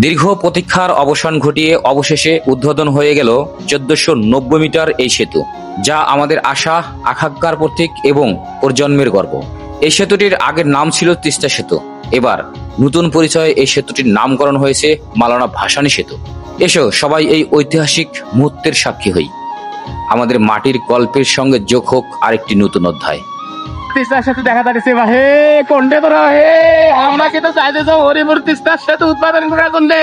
দীর্ঘ প্রতীক্ষার অবসান ঘটিয়ে অবশেষে উদ্বোধন হয়ে গেল 1490 মিটার এই সেতু, যা আমাদের আশা আকাঙ্ক্ষার প্রতীক এবং প্রজন্মের গর্ব। এই সেতুটির আগের নাম ছিল তিস্তা সেতু। এবার নতুন পরিচয়ে এই সেতুটির নামকরণ হয়েছে মাওলানা ভাসানী সেতু। এসো সবাই এই ঐতিহাসিক মুহূর্তের সাক্ষী হই। আমাদের মাটির গল্পের সঙ্গে যোগ হোক আরেকটি নতুন অধ্যায়। তিস্তার সাথে দেখা যাচ্ছে হে কোনটে তোরা হে আমরা কিন্তু চাইতে যাও হরিপুর তিস্তার সাথে উৎপাদন করা কোনটে।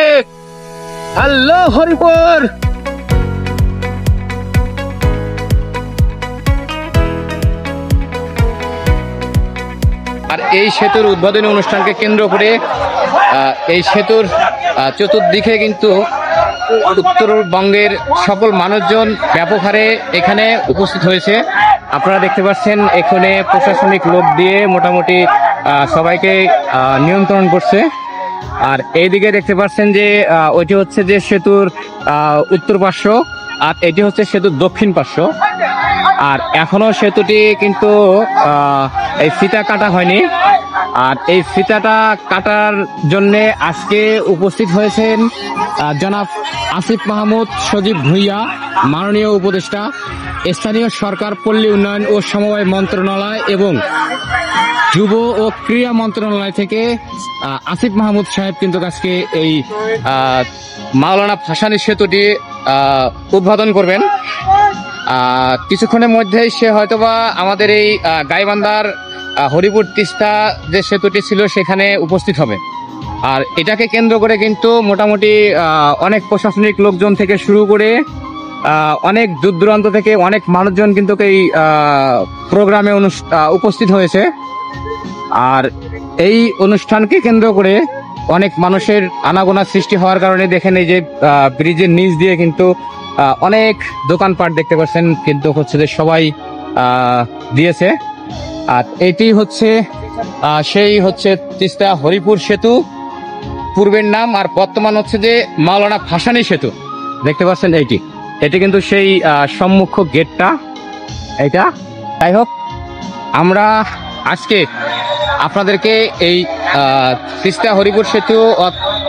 হ্যালো হরিপুর, আর এই সেতুর উদ্বোধনী অনুষ্ঠানকে কেন্দ্র করে এই সেতুর চতুর্দিকে কিন্তু উত্তরবঙ্গের সকল মানুষজন ব্যাপক হারে এখানে উপস্থিত হয়েছে। আপনারা দেখতে পাচ্ছেন এখানে প্রশাসনিক লোক দিয়ে মোটামুটি সবাইকে নিয়ন্ত্রণ করছে। আর এইদিকে দেখতে পাচ্ছেন যে ওইটি হচ্ছে যে সেতুর উত্তর পার্শ্ব, আর এটি হচ্ছে সেতুর দক্ষিণ পার্শ্ব। আর এখনো সেতুটি কিন্তু এই ফিতা কাটা হয়নি। আর এই ফিতাটা কাটার জন্য আজকে উপস্থিত হয়েছেন জনাব আসিফ মাহমুদ সজীব ভুঁইয়া, মাননীয় উপদেষ্টা, স্থানীয় সরকার, পল্লী উন্নয়ন ও সমবায় মন্ত্রণালয় এবং যুব ও ক্রীড়া মন্ত্রণালয় থেকে আসিফ মাহমুদ সাহেব কিন্তু আজকে এই মাওলানা ভাসানী সেতুটি উদ্বোধন করবেন। কিছুক্ষণের মধ্যেই সে হয়তোবা আমাদের এই গাইবান্ধার হরিপুর তিস্তা যে সেতুটি ছিল সেখানে উপস্থিত হবে। আর এটাকে কেন্দ্র করে কিন্তু মোটামুটি অনেক প্রশাসনিক লোকজন থেকে শুরু করে অনেক দূর দূরান্ত থেকে অনেক মানুষজন কিন্তু এই প্রোগ্রামে উপস্থিত হয়েছে। আর এই অনুষ্ঠানকে কেন্দ্র করে অনেক মানুষের আনাগোনা সৃষ্টি হওয়ার কারণে দেখেন এই যে ব্রিজের নিচ দিয়ে কিন্তু অনেক দোকানপাট দেখতে পাচ্ছেন কিন্তু হচ্ছে যে সবাই দিয়েছে। আর এটি হচ্ছে সেই হচ্ছে তিস্তা হরিপুর সেতু, পূর্বের নাম, আর বর্তমান হচ্ছে যে মাওলানা ভাসানী সেতু। দেখতে পাচ্ছেন এটি কিন্তু সেই সম্মুখ গেটটা এইটা। যাই হোক, আমরা আজকে আপনাদেরকে এই তিস্তা হরিপুর সেতু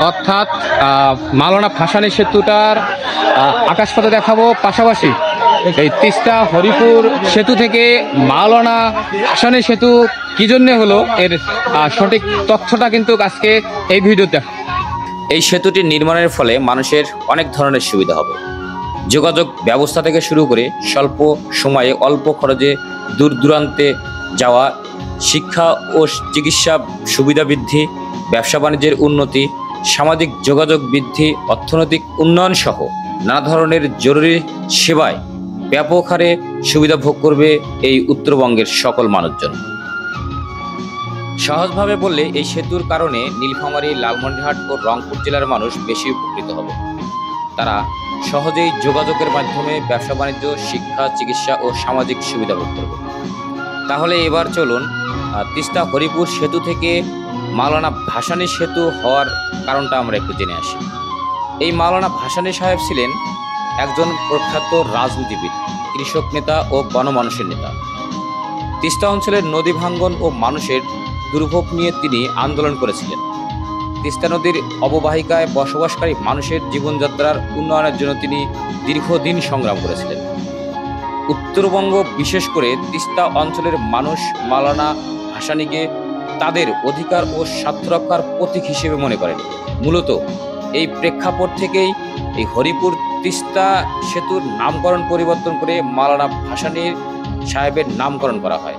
অর্থাৎ মাওলানা ভাসানী সেতুটার আকাশপথে দেখাবো, পাশাপাশি এই তিস্তা হরিপুর সেতু থেকে মাওলানা ভাসানী সেতু কি জন্য হলো এর সঠিক তথ্যটা কিন্তু আজকে এই ভিডিওতে। এই সেতুটি নির্মাণের ফলে মানুষের অনেক ধরনের সুবিধা হবে। যোগাযোগ ব্যবস্থা থেকে শুরু করে স্বল্প সময়ে অল্প খরচে দূর দূরান্তে যাওয়া, শিক্ষা ও চিকিৎসা সুবিধা বৃদ্ধি, ব্যবসা বাণিজ্যের উন্নতি, সামাজিক যোগাযোগ বৃদ্ধি, অর্থনৈতিক উন্নয়ন সহ নানা ধরনের জরুরি সেবায় ব্যাপক হারে সুবিধা ভোগ করবে এই উত্তরবঙ্গের সকল মানুষজন। সহজভাবে বললে এই সেতুর কারণে নীলফামারী, লালমনিরহাট ও রংপুর জেলার মানুষ বেশি উপকৃত হবে। তারা সহজেই যোগাযোগের মাধ্যমে ব্যবসা বাণিজ্য, শিক্ষা, চিকিৎসা ও সামাজিক সুবিধা ভোগ করবে। তাহলে এবার চলুন তিস্তা হরিপুর সেতু থেকে মাওলানা ভাসানী সেতু হওয়ার কারণটা আমরা একটু জেনে আসি। এই মাওলানা ভাসানী সাহেব ছিলেন একজন প্রখ্যাত রাজনীতিবিদ, কৃষক নেতা ও গণমানুষের নেতা। তিস্তা অঞ্চলের নদী ভাঙ্গন ও মানুষের দুর্ভোগ নিয়ে তিনি আন্দোলন করেছিলেন। তিস্তা নদীর অববাহিকায় বসবাসকারী মানুষের জীবনযাত্রার উন্নয়নের জন্য তিনি দীর্ঘদিন সংগ্রাম করেছিলেন। উত্তরবঙ্গ, বিশেষ করে তিস্তা অঞ্চলের মানুষ মাওলানা ভাসানীকে তাদের অধিকার ও স্বার্থ রক্ষার প্রতীক হিসেবে মনে করেন। মূলত এই প্রেক্ষাপট থেকেই এই হরিপুর তিস্তা সেতুর নামকরণ পরিবর্তন করে মাওলানা ভাসানী সাহেবের নামকরণ করা হয়।